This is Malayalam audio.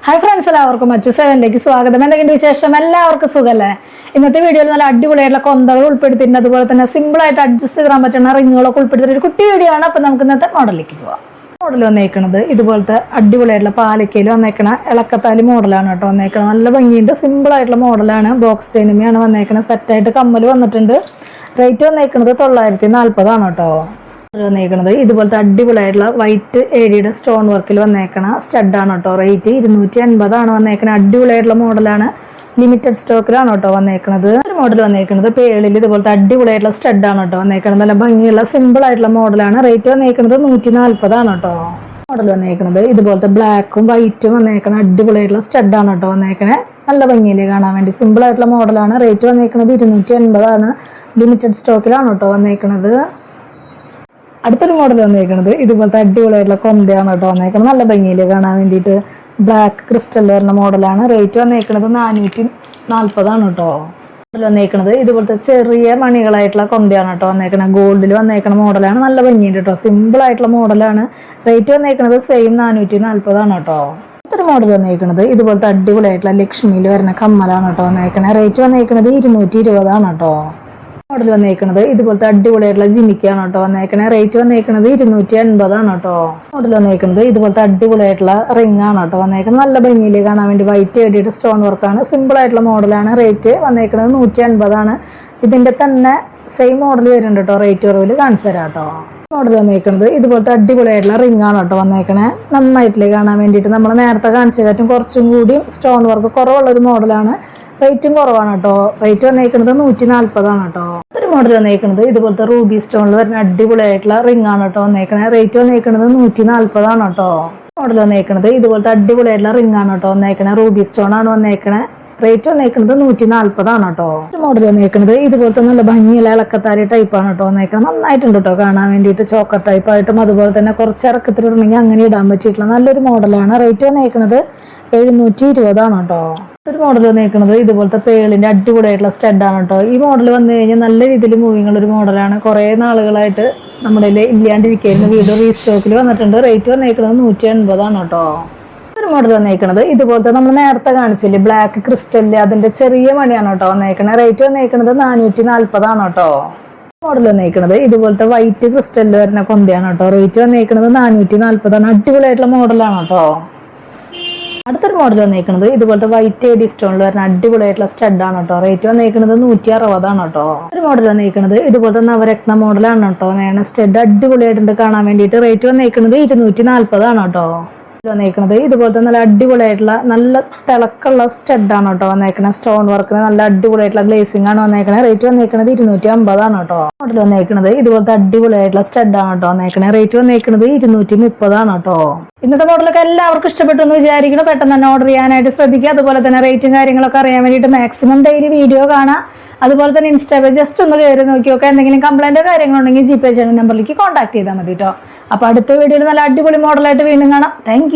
Hi friends, എല്ലാവർക്കും മച്ചു സെവനിലേക്ക് സ്വാഗതം. എന്തെങ്കിലും വിശേഷം? എല്ലാവർക്കും സുഖല്ലേ? ഇന്നത്തെ വീഡിയോയിൽ നല്ല അടിപൊളിയായിട്ടുള്ള കൊന്തകൾ ഉൾപ്പെടുത്തിയിട്ടുണ്ട്. അതുപോലെ തന്നെ സിമ്പിൾ ആയിട്ട് അഡ്ജസ്റ്റ് ചെയ്യാൻ പറ്റുന്ന റിങ്ങുകളൊക്കെ ഉൾപ്പെടുത്തിയ ഒരു കുട്ടി വീഡിയോ ആണ്. അപ്പോൾ നമുക്ക് ഇന്നത്തെ മോഡലിലേക്ക് പോവാം. മോഡൽ വന്നേക്കുന്നത് ഇതുപോലത്തെ അടിപൊളിയായിട്ടുള്ള പാലക്കയിൽ വന്നേക്കണ ഇളക്കത്താലി മോഡലാണ് കേട്ടോ വന്നേക്കണം. നല്ല ഭംഗിയുണ്ട്. സിമ്പിൾ ആയിട്ടുള്ള മോഡലാണ്. ബോക്സ് ചെയിനുമാണ് വന്നേക്കുന്നത്. സെറ്റായിട്ട് കമ്മൽ വന്നിട്ടുണ്ട്. റേറ്റ് വന്നേക്കുന്നത് 940 ആണ് കേട്ടോ. വന്നേക്കുന്നത് ഇതുപോലത്തെ അടിപൊളിയായിട്ടുള്ള വൈറ്റ് ഏരിയയുടെ സ്റ്റോൺ വർക്കിൽ വന്നേക്കണ സ്റ്റഡാണ് കേട്ടോ. റേറ്റ് 280 ആണ് വന്നേക്കണത്. അടിപൊളിയായിട്ടുള്ള മോഡലാണ്. ലിമിറ്റഡ് സ്റ്റോക്കിലാണ് കേട്ടോ വന്നേക്കുന്നത്. ഒരു മോഡൽ വന്നേക്കുന്നത് പേളിൽ ഇതുപോലത്തെ അടിപൊളിയായിട്ടുള്ള സ്റ്റഡാണ് കേട്ടോ വന്നേക്കുന്നത്. നല്ല ഭംഗിയുള്ള സിമ്പിൾ ആയിട്ടുള്ള മോഡലാണ്. റേറ്റ് വന്നേക്കുന്നത് 140 ആണ് കേട്ടോ. മോഡൽ വന്നേക്കുന്നത് ഇതുപോലത്തെ ബ്ലാക്കും വൈറ്റും വന്നേക്കണ അടിപൊളിയായിട്ടുള്ള സ്റ്റഡാണ് കേട്ടോ വന്നേക്കണേ. നല്ല ഭംഗിയിൽ കാണാൻ വേണ്ടി സിമ്പിൾ ആയിട്ടുള്ള മോഡലാണ്. റേറ്റ് വന്നേക്കുന്നത് 280 ആണ്. ലിമിറ്റഡ് സ്റ്റോക്കിലാണ് കേട്ടോ വന്നേക്കുന്നത്. അടുത്തൊരു മോഡൽ വന്നേക്കുന്നത് ഇതുപോലത്തെ അടിപൊളിയായിട്ടുള്ള കൊന്തയാണ് കേട്ടോ വന്നേക്കുന്നത്. നല്ല ഭംഗിയിൽ കാണാൻ വേണ്ടിയിട്ട് ബ്ലാക്ക് ക്രിസ്റ്റൽ വരുന്ന മോഡലാണ്. റേറ്റ് വന്നേക്കുന്നത് 440 ആണ് കേട്ടോ. മോഡൽ വന്നേക്കുന്നത് ഇതുപോലത്തെ ചെറിയ മണികളായിട്ടുള്ള കൊന്തയാണ് കേട്ടോ വന്നേക്കുന്നത്. ഗോൾഡിൽ വന്നേക്കുന്ന മോഡലാണ്. നല്ല ഭംഗിയുണ്ട് കേട്ടോ. സിമ്പിൾ ആയിട്ടുള്ള മോഡലാണ്. റേറ്റ് വന്നേക്കുന്നത് സെയിം 440 ആണ് കേട്ടോ. അടുത്തൊരു മോഡൽ വന്നേക്കുന്നത് ഇതുപോലത്തെ അടിപൊളിയായിട്ടുള്ള ലക്ഷ്മിയിൽ വരുന്ന കമ്മലാണ് കേട്ടോ വന്നേക്കുന്നത്. റേറ്റ് വന്നേക്കുന്നത് 220 ആണ് കേട്ടോ. മോഡൽ വന്നേക്കുന്നത് ഇതുപോലത്തെ അടിപൊളിയായിട്ടുള്ള ജിമിക്കാണ് കേട്ടോ വന്നേക്കണേ. റേറ്റ് വന്നേക്കുന്നത് 280 ആണ് കേട്ടോ. മോഡൽ വന്നേക്കുന്നത് ഇതുപോലത്തെ അടിപൊളിയായിട്ടുള്ള റിംഗ് ആണ് കേട്ടോ വന്നേക്കുന്നത്. നല്ല ഭംഗിയിൽ കാണാൻ വേണ്ടി വൈറ്റ് ഏടിയുടെ സ്റ്റോൺ വർക്കാണ്. സിമ്പിൾ ആയിട്ടുള്ള മോഡലാണ്. റേറ്റ് വന്നേക്കുന്നത് 180 ആണ്. ഇതിന്റെ തന്നെ സെയിം മോഡൽ വരുന്നുണ്ട് കേട്ടോ. റേറ്റ് കുറവിൽ കാണിച്ചു തരാം കേട്ടോ. മോഡൽ വന്നേക്കുന്നത് ഇതുപോലത്തെ അടിപൊളിയായിട്ടുള്ള റിംഗ് ആണ് കേട്ടോ വന്നേക്കണേ. നന്നായിട്ടില്ലേ കാണാൻ വേണ്ടിയിട്ട്. നമ്മൾ നേരത്തെ കാണിച്ചതിനും കുറച്ചും കൂടി സ്റ്റോൺ വർക്ക് കുറവുള്ള ഒരു മോഡലാണ്. റേറ്റും കുറവാണ് കേട്ടോ. റേറ്റ് വന്നേക്കുന്നത് 140 ആണ് കേട്ടോ. ഒരു മോഡൽ വന്നേക്കുന്നത് ഇതുപോലത്തെ റൂബി സ്റ്റോണിൽ വരുന്ന അടിപൊളിയായിട്ടുള്ള റിംഗ് ആണ് കേട്ടോ വന്നേക്കണേ. റേറ്റ് വന്നേക്കുന്നത് 140 ആണ് കേട്ടോ. മോഡൽ വന്നേക്കുന്നത് ഇതുപോലത്തെ അടിപൊളിയായിട്ടുള്ള റിംഗ് ആണ് കേട്ടോ വന്നേക്കണേ. റൂബി സ്റ്റോൺ ആണ് വന്നേക്കണേ. റേറ്റ് വന്നേക്കുന്നത് 140 ആണ് കേട്ടോ. ഒരു മോഡൽ വന്നേക്കുന്നത് ഇതുപോലത്തെ നല്ല ഭംഗിയുള്ള ഇളക്കത്താരി ടൈപ്പാണ് കേട്ടോ വന്നേക്കുന്നത്. നന്നായിട്ടുണ്ട് കേട്ടോ കാണാൻ വേണ്ടിയിട്ട്. ചോക്കർ ടൈപ്പായിട്ടും അതുപോലെ തന്നെ കുറച്ച് ഇറക്കത്തിലിടണമെങ്കിൽ അങ്ങനെ ഇടാൻ പറ്റിയിട്ടുള്ള നല്ലൊരു മോഡലാണ്. റേറ്റ് വന്നേക്കുന്നത് 720 ആണ് കേട്ടോ. ഒരു മോഡൽ വന്നേക്കുന്നത് ഇതുപോലത്തെ പേളിന്റെ അടിപൊളിയായിട്ടുള്ള സ്റ്റഡാണ് കേട്ടോ. ഈ മോഡൽ വന്നു കഴിഞ്ഞാൽ നല്ല രീതിയിൽ മൂവിങ് ഉള്ള ഒരു മോഡലാണ്. കുറേ നാളുകളായിട്ട് നമ്മുടെ ഇല്ലാണ്ടിരിക്കുന്ന വീഡിയോ റീസ്റ്റോക്കിൽ വന്നിട്ടുണ്ട്. റേറ്റ് വന്നേക്കുന്നത് 180 ആണ് കേട്ടോ. ഒരു മോഡൽ വന്നേക്കുന്നത് ഇതുപോലത്തെ നമ്മൾ നേരത്തെ കാണിച്ചില്ലേ ബ്ലാക്ക് ക്രിസ്റ്റല്, അതിന്റെ ചെറിയ മണിയാണ് കേട്ടോ വന്നേക്കണേ. റേറ്റ് വന്നേക്കുന്നത് 440 ആണ് കേട്ടോ. മോഡൽ വന്നേക്കുന്നത് ഇതുപോലത്തെ വൈറ്റ് ക്രിസ്റ്റലിൽ വരുന്ന കൊന്തയാണ് കേട്ടോ. റേറ്റ് വന്നേക്കുന്നത് 440 ആണ്. അടിപൊളിയായിട്ടുള്ള മോഡലാണ് കേട്ടോ. അടുത്തൊരു മോഡൽ വന്നേക്കുന്നത് ഇതുപോലത്തെ വൈറ്റ് ഏഡി സ്റ്റോണിൽ വരുന്ന അടിപൊളിയായിട്ടുള്ള സ്റ്റഡാണ് കേട്ടോ. റേറ്റ് വന്നേക്കുന്നത് 160 ആണ് കേട്ടോ. ഒരു മോഡൽ വന്നേക്കുന്നത് ഇതുപോലത്തെ നവരത്ന മോഡലാണ് കേട്ടോ. സ്റ്റഡ് അടിപൊളിയായിട്ടുണ്ട് കാണാൻ വേണ്ടിയിട്ട്. റേറ്റ് വന്നേക്കുന്നത് 240 ആണ് കേട്ടോ. വന്നേക്കുന്നത് ഇതുപോലത്തെ നല്ല അടിപൊളിയായിട്ടുള്ള നല്ല തിളക്കുള്ള സ്റ്റഡാണ് കേട്ടോ വന്നേക്കുന്നത്. സ്റ്റോൺ വർക്കിന് നല്ല അടിപൊളിയായിട്ടുള്ള ഗ്ലേസിംഗ് ആണ് വന്നേക്കുന്നത്. റേറ്റ് വന്നേക്കുന്നത് 250 ആണ് കേട്ടോ. മോഡൽ വന്നേക്കുന്നത് ഇതുപോലത്തെ അടിപൊളിയായിട്ടുള്ള സ്റ്റഡാണ് കേട്ടോ വന്നേക്കുന്നത്. റേറ്റ് വന്നേക്കുന്നത് 230 ആണ് കേട്ടോ. ഇന്നത്തെ മോഡലൊക്കെ എല്ലാവർക്കും ഇഷ്ടപ്പെട്ടു എന്ന് വിചാരിക്കണം. പെട്ടെന്ന് തന്നെ ഓർഡർ ചെയ്യാനായിട്ട് ശ്രദ്ധിക്കുക. അതുപോലെ തന്നെ റേറ്റും കാര്യങ്ങളൊക്കെ അറിയാൻ വേണ്ടിയിട്ട് മാക്സിമം ഡെയിലി വീഡിയോ കാണാം. അതുപോലെ തന്നെ ഇൻസ്റ്റാഗ്രാം ജസ്റ്റ് ഒന്ന് കയറി നോക്കി നോക്കുക. എന്തെങ്കിലും കംപ്ലൈൻറ്റോ കാര്യങ്ങളുണ്ടെങ്കിൽ ജിപേ ചെയ്യുന്ന നമ്പറിലേക്ക് കോൺടാക്ട് ചെയ്താൽ മതി കേട്ടോ. അപ്പോൾ അടുത്ത വീഡിയോയിൽ നല്ല അടിപൊളി മോഡലായിട്ട് വീണ്ടും കാണാം. താങ്ക്